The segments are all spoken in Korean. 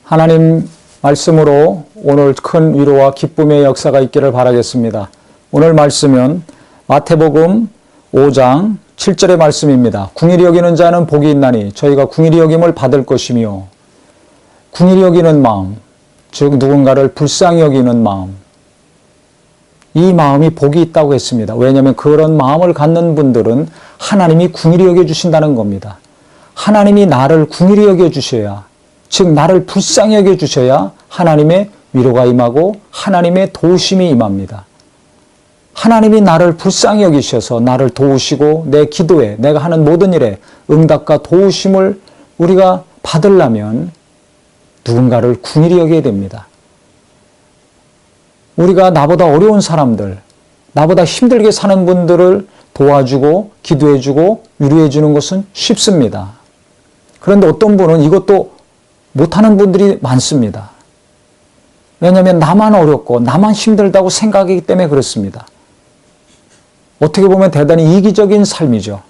하나님 말씀으로 오늘 큰 위로와 기쁨의 역사가 있기를 바라겠습니다. 오늘 말씀은 마태복음 5장 7절의 말씀입니다. 궁일이 여기는 자는 복이 있나니 저희가 궁일이 여김을 받을 것이며, 궁일이 여기는 마음, 즉 누군가를 불쌍히 여기는 마음, 이 마음이 복이 있다고 했습니다. 왜냐하면 그런 마음을 갖는 분들은 하나님이 궁일이 여겨주신다는 겁니다. 하나님이 나를 궁일이 여겨주셔야, 즉 나를 불쌍히 여겨주셔야 하나님의 위로가 임하고 하나님의 도우심이 임합니다. 하나님이 나를 불쌍히 여기셔서 나를 도우시고 내 기도에, 내가 하는 모든 일에 응답과 도우심을 우리가 받으려면 누군가를 궁일이 여겨야 됩니다. 우리가 나보다 어려운 사람들, 나보다 힘들게 사는 분들을 도와주고 기도해주고 위로해주는 것은 쉽습니다. 그런데 어떤 분은 이것도 못하는 분들이 많습니다. 왜냐하면 나만 어렵고 나만 힘들다고 생각하기 때문에 그렇습니다. 어떻게 보면 대단히 이기적인 삶이죠.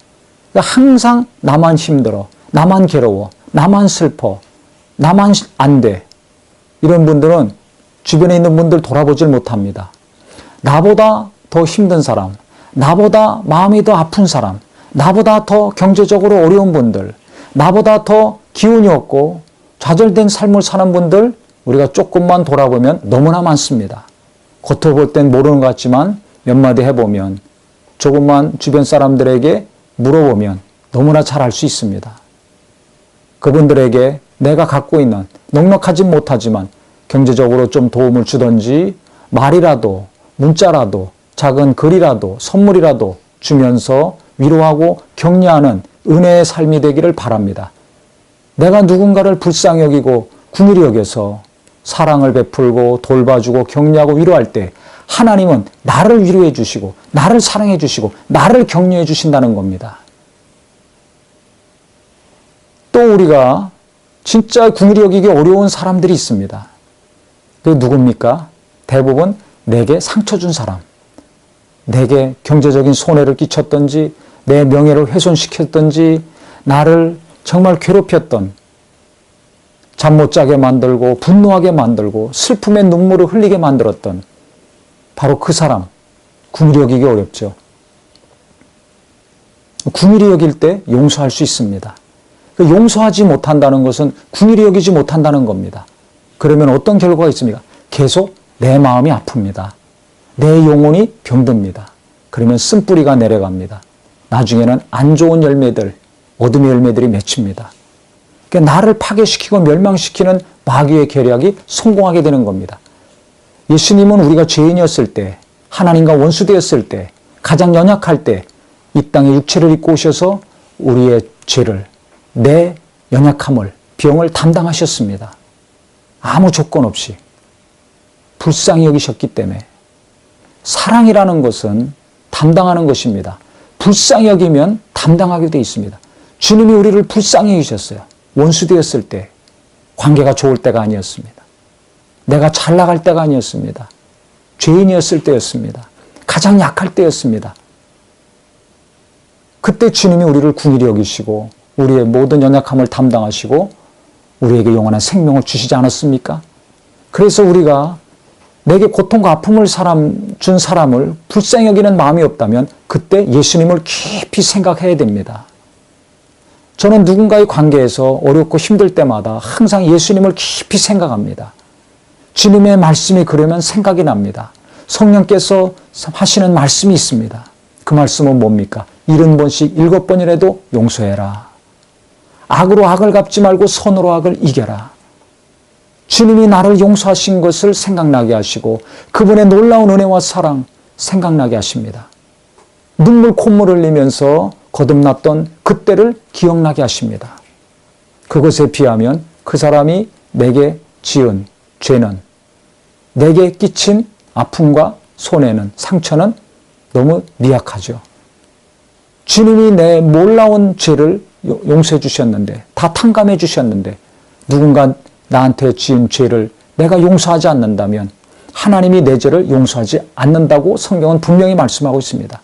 그러니까 항상 나만 힘들어, 나만 괴로워, 나만 슬퍼, 나만 안 돼. 이런 분들은 주변에 있는 분들 돌아보질 못합니다. 나보다 더 힘든 사람, 나보다 마음이 더 아픈 사람, 나보다 더 경제적으로 어려운 분들, 나보다 더 기운이 없고 좌절된 삶을 사는 분들, 우리가 조금만 돌아보면 너무나 많습니다. 겉으로 볼 땐 모르는 것 같지만 몇 마디 해보면, 조금만 주변 사람들에게 물어보면 너무나 잘 알 수 있습니다. 그분들에게 내가 갖고 있는, 넉넉하진 못하지만 경제적으로 좀 도움을 주든지 말이라도, 문자라도, 작은 글이라도, 선물이라도 주면서 위로하고 격려하는 은혜의 삶이 되기를 바랍니다. 내가 누군가를 불쌍히 여기고 궁일이 여겨서 사랑을 베풀고 돌봐주고 격려하고 위로할 때 하나님은 나를 위로해 주시고 나를 사랑해 주시고 나를 격려해 주신다는 겁니다. 또 우리가 진짜 궁일이 여기기 어려운 사람들이 있습니다. 그게 누굽니까? 대부분 내게 상처 준 사람, 내게 경제적인 손해를 끼쳤던지 내 명예를 훼손시켰던지 나를 정말 괴롭혔던, 잠 못 자게 만들고 분노하게 만들고 슬픔의 눈물을 흘리게 만들었던 바로 그 사람, 궁일이 여기기 어렵죠. 궁일이 여길 때 용서할 수 있습니다. 용서하지 못한다는 것은 궁일이 여기지 못한다는 겁니다. 그러면 어떤 결과가 있습니까? 계속 내 마음이 아픕니다. 내 영혼이 병듭니다. 그러면 쓴뿌리가 내려갑니다. 나중에는 안 좋은 열매들, 어둠의 열매들이 맺힙니다. 그러니까 나를 파괴시키고 멸망시키는 마귀의 계략이 성공하게 되는 겁니다. 예수님은 우리가 죄인이었을 때, 하나님과 원수되었을 때, 가장 연약할 때 이 땅에 육체를 입고 오셔서 우리의 죄를, 내 연약함을, 병을 담당하셨습니다. 아무 조건 없이 불쌍히 여기셨기 때문에. 사랑이라는 것은 담당하는 것입니다. 불쌍히 여기면 담당하게 되어 있습니다. 주님이 우리를 불쌍히 여기셨어요. 원수 되었을 때, 관계가 좋을 때가 아니었습니다. 내가 잘 나갈 때가 아니었습니다. 죄인이었을 때였습니다. 가장 약할 때였습니다. 그때 주님이 우리를 궁일이 여기시고 우리의 모든 연약함을 담당하시고 우리에게 영원한 생명을 주시지 않았습니까? 그래서 우리가 내게 고통과 아픔을 준 사람을 불쌍히 여기는 마음이 없다면 그때 예수님을 깊이 생각해야 됩니다. 저는 누군가의 관계에서 어렵고 힘들 때마다 항상 예수님을 깊이 생각합니다. 주님의 말씀이 그러면 생각이 납니다. 성령께서 하시는 말씀이 있습니다. 그 말씀은 뭡니까? 70번씩 7번이라도 용서해라. 악으로 악을 갚지 말고 선으로 악을 이겨라. 주님이 나를 용서하신 것을 생각나게 하시고 그분의 놀라운 은혜와 사랑 생각나게 하십니다. 눈물 콧물 흘리면서 거듭났던 그때를 기억나게 하십니다. 그것에 비하면 그 사람이 내게 지은 죄는, 내게 끼친 아픔과 손해는, 상처는 너무 미약하죠. 주님이 내 놀라운 죄를 용서해 주셨는데, 다 탕감해 주셨는데 누군가 나한테 지은 죄를 내가 용서하지 않는다면 하나님이 내 죄를 용서하지 않는다고 성경은 분명히 말씀하고 있습니다.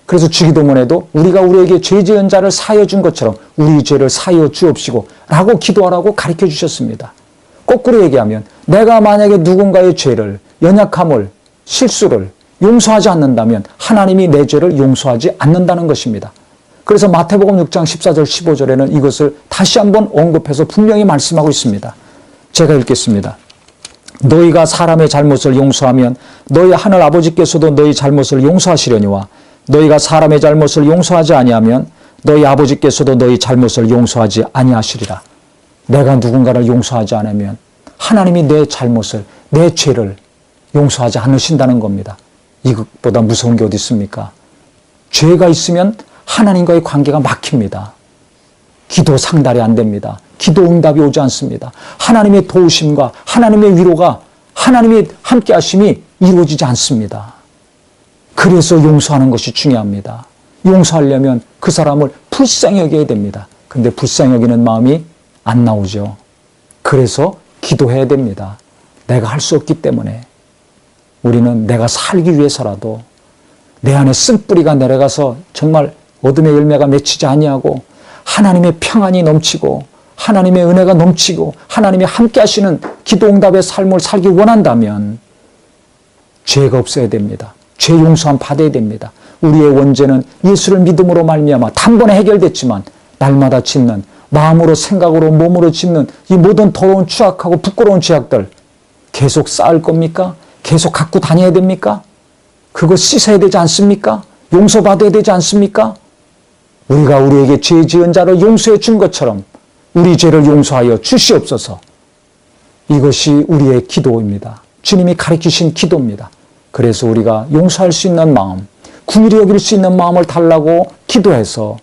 그래서 주기도문에도 우리가 우리에게 죄 지은 자를 사하여 준 것처럼 우리 죄를 사하여 주옵시고 라고 기도하라고 가르쳐 주셨습니다. 거꾸로 얘기하면 내가 만약에 누군가의 죄를, 연약함을, 실수를 용서하지 않는다면 하나님이 내 죄를 용서하지 않는다는 것입니다. 그래서 마태복음 6장 14절 15절에는 이것을 다시 한번 언급해서 분명히 말씀하고 있습니다. 제가 읽겠습니다. 너희가 사람의 잘못을 용서하면 너희 하늘 아버지께서도 너희 잘못을 용서하시려니와 너희가 사람의 잘못을 용서하지 아니하면 너희 아버지께서도 너희 잘못을 용서하지 아니하시리라. 내가 누군가를 용서하지 않으면 하나님이 내 잘못을, 내 죄를 용서하지 않으신다는 겁니다. 이것보다 무서운 게 어디 있습니까? 죄가 있으면 하나님과의 관계가 막힙니다. 기도 상달이 안 됩니다. 기도 응답이 오지 않습니다. 하나님의 도우심과 하나님의 위로가, 하나님의 함께 하심이 이루어지지 않습니다. 그래서 용서하는 것이 중요합니다. 용서하려면 그 사람을 불쌍히 여겨야 됩니다. 근데 불쌍히 여기는 마음이 안 나오죠. 그래서 기도해야 됩니다. 내가 할 수 없기 때문에 우리는 내가 살기 위해서라도 내 안에 쓴뿌리가 내려가서 정말 어둠의 열매가 맺히지 아니하고 하나님의 평안이 넘치고 하나님의 은혜가 넘치고 하나님이 함께 하시는 기도응답의 삶을 살기 원한다면 죄가 없어야 됩니다. 죄 용서함 받아야 됩니다. 우리의 원죄는 예수를 믿음으로 말미암아 단번에 해결됐지만 날마다 짓는 마음으로 생각으로 몸으로 짓는 이 모든 더러운 추악하고 부끄러운 죄악들 계속 쌓을 겁니까? 계속 갖고 다녀야 됩니까? 그거 씻어야 되지 않습니까? 용서받아야 되지 않습니까? 우리가 우리에게 죄 지은 자를 용서해 준 것처럼 우리 죄를 용서하여 주시옵소서. 이것이 우리의 기도입니다. 주님이 가르치신 기도입니다. 그래서 우리가 용서할 수 있는 마음, 긍휼히 여길 수 있는 마음을 달라고 기도해서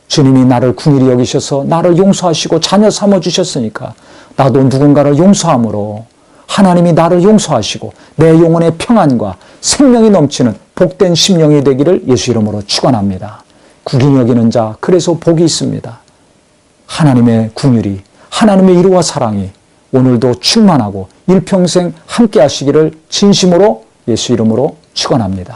주님이 나를 긍휼히 여기셔서 나를 용서하시고 자녀 삼아주셨으니까 나도 누군가를 용서함으로 하나님이 나를 용서하시고 내 영혼의 평안과 생명이 넘치는 복된 심령이 되기를 예수 이름으로 축원합니다. 국인이 여기는 자, 그래서 복이 있습니다. 하나님의 긍휼이, 하나님의 위로와 사랑이 오늘도 충만하고 일평생 함께 하시기를 진심으로 예수 이름으로 축원합니다.